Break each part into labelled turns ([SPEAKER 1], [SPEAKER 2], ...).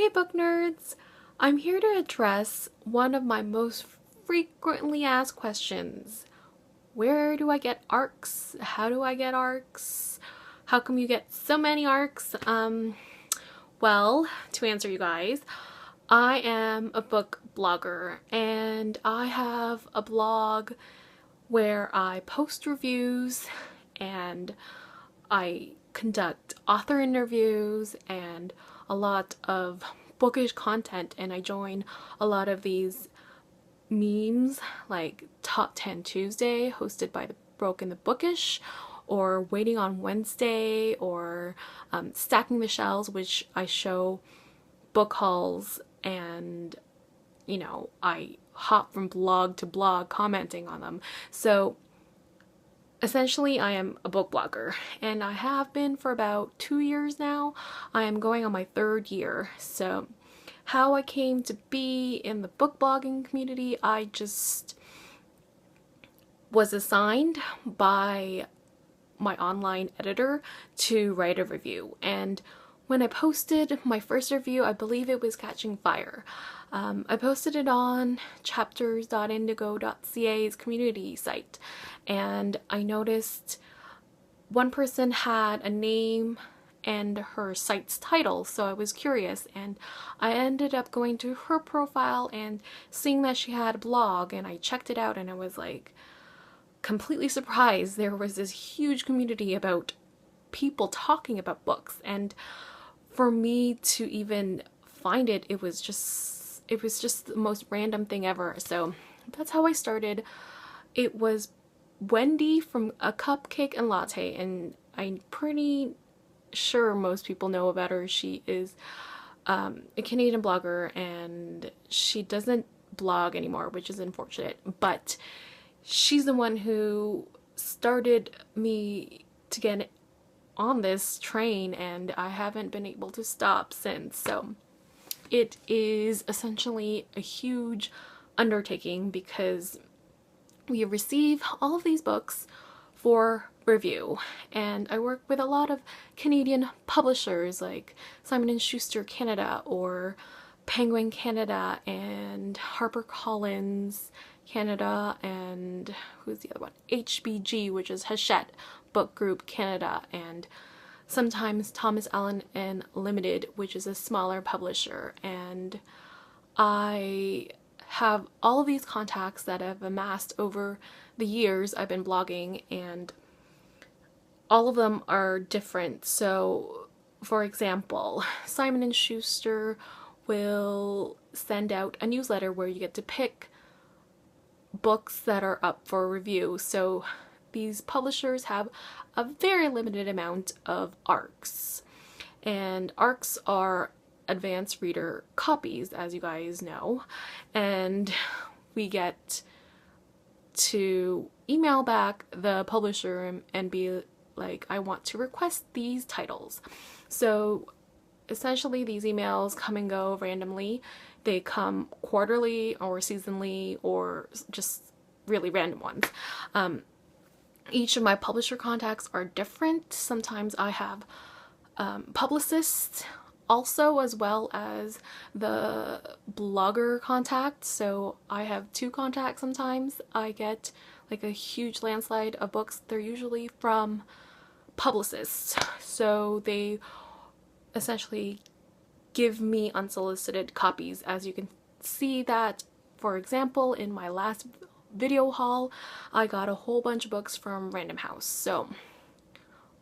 [SPEAKER 1] Hey book nerds! I'm here to address one of my most frequently asked questions. Where do I get ARCs? How do I get ARCs? How come you get so many ARCs? Well, to answer you guys, I am a book blogger and I have a blog where I post reviews and I conduct author interviews and a lot of bookish content, and I join a lot of these memes like Top 10 Tuesday hosted by the Broken the Bookish, or Waiting on Wednesday, or Stacking the Shelves, which I show book hauls and I hop from blog to blog commenting on them. So essentially, I am a book blogger, and I have been for about 2 years now. I am going on my 3rd year. So how I came to be in the book blogging community, I just was assigned by my online editor to write a review. And when I posted my first review, I believe it was catching fire. I posted it on chapters.indigo.ca's community site, and I noticed one person had a name and her site's title, so I was curious, and I ended up going to her profile and seeing that she had a blog, and I checked it out and I was like completely surprised. There was this huge community about people talking about books, and for me to even find it, it was just the most random thing ever. So that's how I started. It was Wendy from A Cupcake and Latte, and I'm pretty sure most people know about her. She is a Canadian blogger, and she doesn't blog anymore, which is unfortunate, but she's the one who started me to get on this train, and I haven't been able to stop since. So it is essentially a huge undertaking because we receive all of these books for review, and I work with a lot of Canadian publishers like Simon & Schuster Canada, or Penguin Canada, and HarperCollins Canada, and who's the other one? HBG, which is Hachette Book Group Canada, and sometimes Thomas Allen and Limited, which is a smaller publisher. And I have all of these contacts that I've amassed over the years I've been blogging, and all of them are different. So for example, Simon & Schuster will send out a newsletter where you get to pick books that are up for review. So these publishers have a very limited amount of ARCs, and ARCs are advanced reader copies, as you guys know, and we get to email back the publisher and be like, I want to request these titles. So essentially these emails come and go randomly. They come quarterly or seasonally, or just really random ones. Each of my publisher contacts are different. Sometimes I have publicists also, as well as the blogger contact. So I have 2 contacts sometimes. I get like a huge landslide of books. They're usually from publicists. So they essentially give me unsolicited copies. As you can see that, for example, in my last video haul, I got a whole bunch of books from Random House. So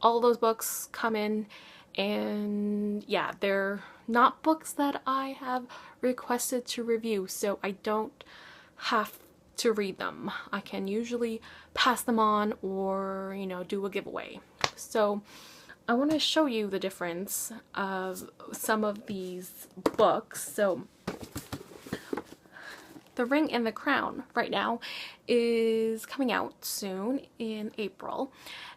[SPEAKER 1] all those books come in, and yeah, they're not books that I have requested to review, so I don't have to read them. I can usually pass them on, or do a giveaway. So I want to show you the difference of some of these books. So The Ring and the Crown right now is coming out soon in April,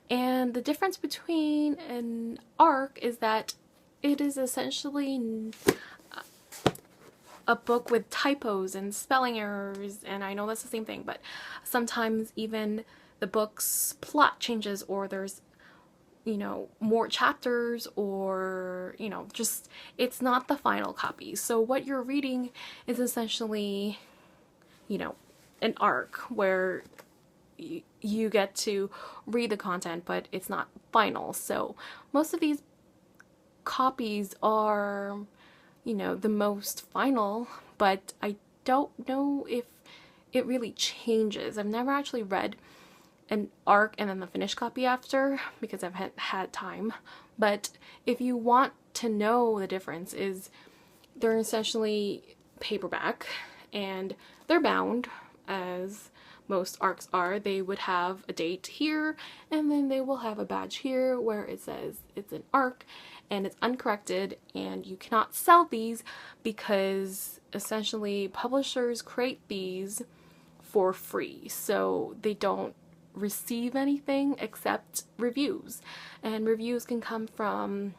[SPEAKER 1] and the difference between an ARC is that it is essentially a book with typos and spelling errors, and I know that's the same thing, but sometimes even the book's plot changes, or there's you know, more chapters, or, you know, just, it's not the final copy. So what you're reading is essentially, you know, an arc where you get to read the content, but it's not final. So most of these copies are, you know, the most final, but I don't know if it really changes. I've never actually read an arc and then the finished copy after, because I've had time. But if you want to know the difference, is they're essentially paperback and they're bound, as most arcs are. They would have a date here, and then they will have a badge here where it says it's an arc and it's uncorrected, and you cannot sell these because essentially publishers create these for free, so they don't receive anything except reviews, and reviews can come from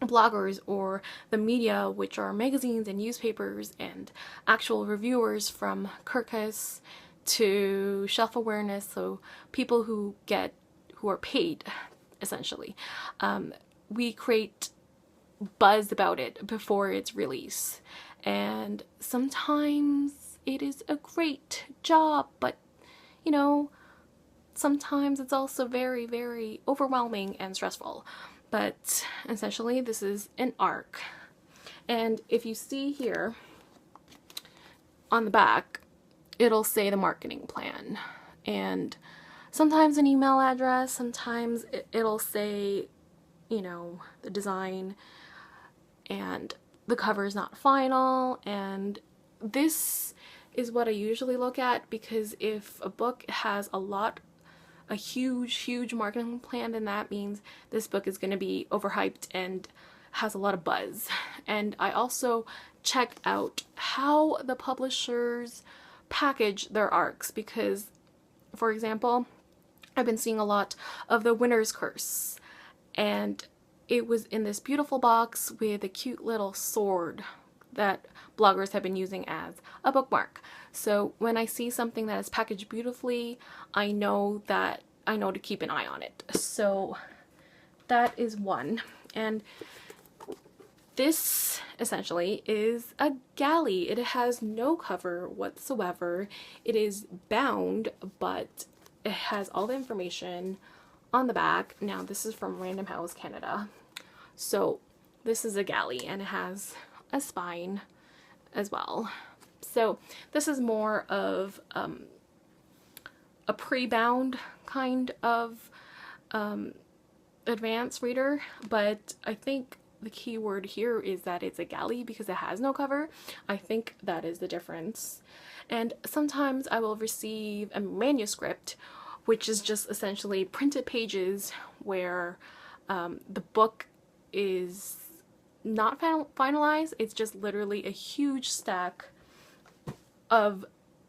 [SPEAKER 1] bloggers or the media, which are magazines and newspapers, and actual reviewers from Kirkus to Shelf Awareness, so people who are paid essentially. We create buzz about it before its release, and sometimes it is a great job, but you know, sometimes it's also very, very overwhelming and stressful. But essentially this is an arc, and if you see here on the back, it'll say the marketing plan, and sometimes an email address, sometimes it'll say, you know, the design, and the cover is not final. And this is what I usually look at, because if a book has a huge marketing plan, then that means this book is going to be overhyped and has a lot of buzz. And I also check out how the publishers package their arcs, because, for example, I've been seeing a lot of The Winner's Curse, and it was in this beautiful box with a cute little sword that bloggers have been using as a bookmark. So when I see something that is packaged beautifully, I know to keep an eye on it. So that is one. And this essentially is a galley. It has no cover whatsoever. It is bound, but it has all the information on the back. Now this is from Random House Canada. So this is a galley, and it has a spine as well. So this is more of a pre-bound kind of advanced reader, but I think the key word here is that it's a galley because it has no cover. I think that is the difference. And sometimes I will receive a manuscript, which is just essentially printed pages where the book is not finalized. It's just literally a huge stack of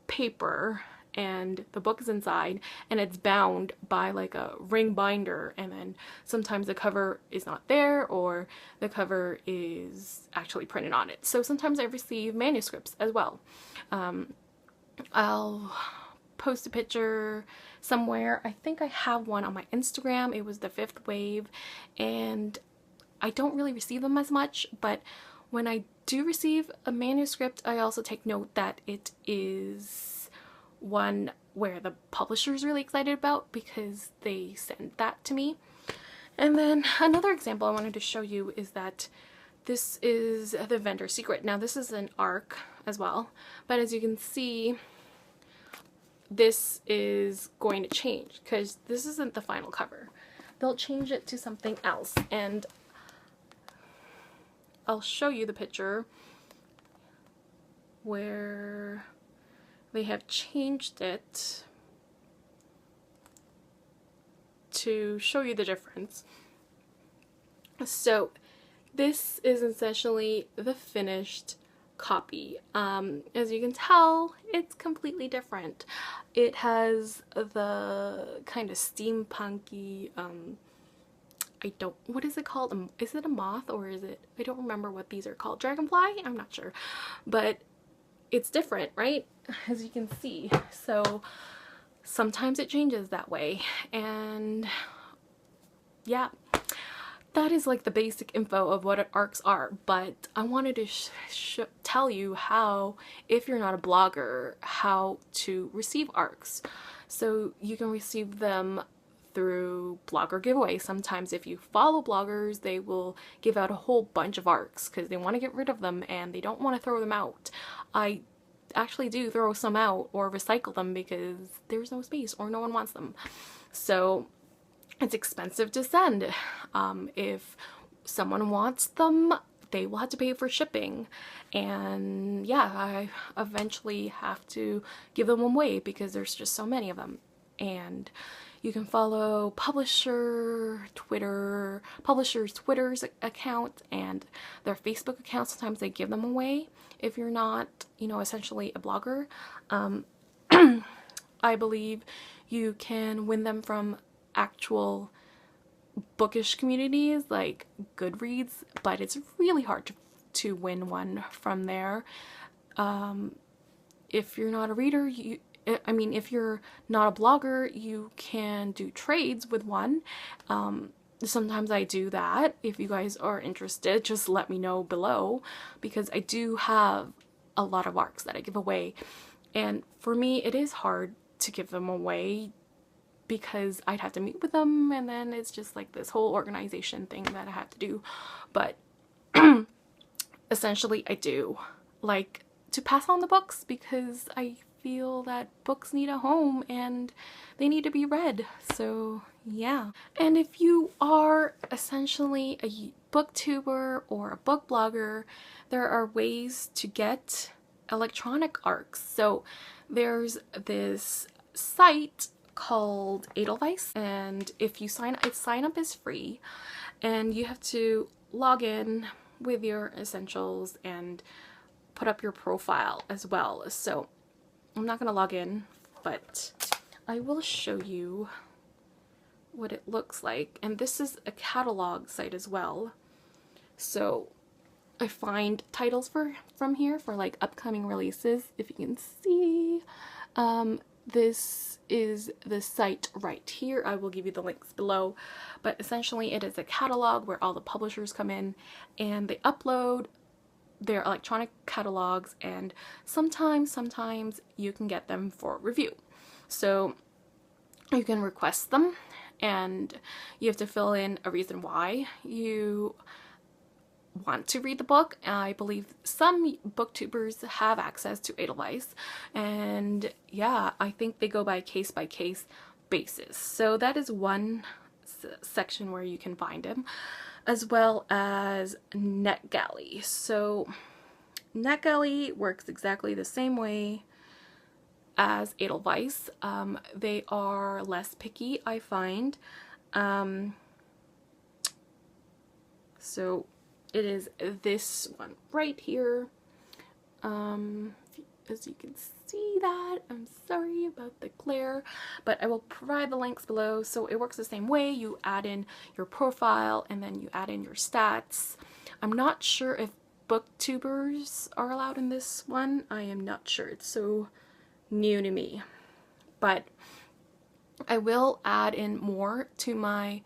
[SPEAKER 1] paper, and the book is inside, and it's bound by like a ring binder, and then sometimes the cover is not there, or the cover is actually printed on it. So sometimes I receive manuscripts as well. I'll post a picture somewhere. I think I have one on my Instagram. It was the Fifth Wave, and I don't really receive them as much, but when I do receive a manuscript, I also take note that it is one where the publisher is really excited about, because they sent that to me. And then another example I wanted to show you is that this is The Vendor Secret. Now this is an arc as well, but as you can see, this is going to change because this isn't the final cover. They'll change it to something else, and I'll show you the picture where they have changed it to show you the difference. So this is essentially the finished copy. As you can tell, it's completely different. It has the kind of steampunky, what is it called? Is it a moth, or is it, I don't remember what these are called. Dragonfly? I'm not sure. But it's different, right? As you can see. So sometimes it changes that way. And yeah, that is like the basic info of what ARCs are, but I wanted to tell you how, if you're not a blogger, how to receive ARCs. So you can receive them through blogger giveaways. Sometimes if you follow bloggers, they will give out a whole bunch of ARCs because they want to get rid of them and they don't want to throw them out. I actually do throw some out or recycle them because there's no space or no one wants them. So it's expensive to send. If someone wants them, they will have to pay for shipping, and yeah, I eventually have to give them away because there's just so many of them. And you can follow publisher's Twitter's account and their Facebook account. Sometimes they give them away if you're not, you know, essentially a blogger. I believe you can win them from actual bookish communities like GOODREADS, but it's really hard to win one from there. If you're not a reader, if you're not a blogger, you can do trades with one. Sometimes I do that. If you guys are interested, just let me know below, because I do have a lot of ARCs that I give away, and for me it is hard to give them away because I'd have to meet with them, and then it's just like this whole organization thing that I have to do. But essentially I do like to pass on the books because I feel that books need a home and they need to be read. So yeah. And if you are essentially a booktuber or a book blogger, there are ways to get electronic ARCs. So there's this site called Edelweiss, and if you sign up is free, and you have to log in with your essentials and put up your profile as well. So I'm not gonna log in, but I will show you what it looks like. And this is a catalog site as well, so I find titles from here for like upcoming releases. If you can see, this is the site right here. I will give you the links below, but essentially it is a catalog where all the publishers come in and they upload their electronic catalogs, and sometimes you can get them for review. So you can request them, and you have to fill in a reason why you want to read the book. I believe some booktubers have access to Edelweiss, and yeah, I think they go by case basis. So that is one section where you can find them, as well as NetGalley. So NetGalley works exactly the same way as Edelweiss. They are less picky, I find. So it is this one right here. As you can see that, I'm sorry about the glare, but I will provide the links below. So it works the same way. You add in your profile and then you add in your stats. I'm not sure if booktubers are allowed in this one. I am not sure. It's so new to me, but I will add in more to my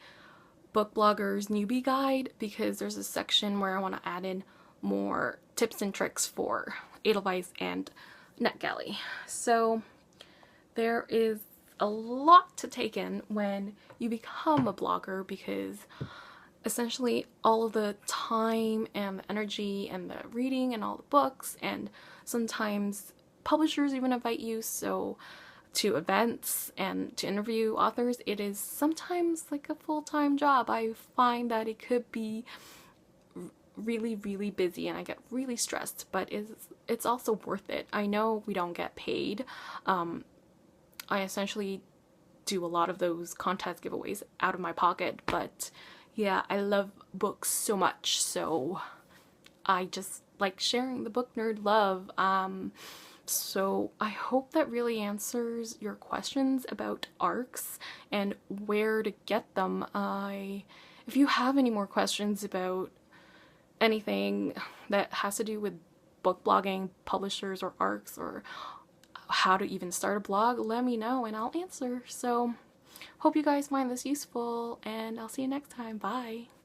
[SPEAKER 1] book bloggers newbie guide, because there's a section where I want to add in more tips and tricks for Edelweiss and NetGalley. So there is a lot to take in when you become a blogger, because essentially all of the time and the energy and the reading and all the books, and sometimes publishers even invite you to events and to interview authors. It is sometimes like a full-time job. I find that it could be really busy and I get really stressed, but it's also worth it. I know we don't get paid. I essentially do a lot of those contest giveaways out of my pocket, but yeah, I love books so much, so I just like sharing the book nerd love. So I hope that really answers your questions about ARCs and where to get them. If you have any more questions about anything that has to do with book blogging, publishers, or ARCs, or how to even start a blog, let me know and I'll answer. So hope you guys find this useful, and I'll see you next time. Bye!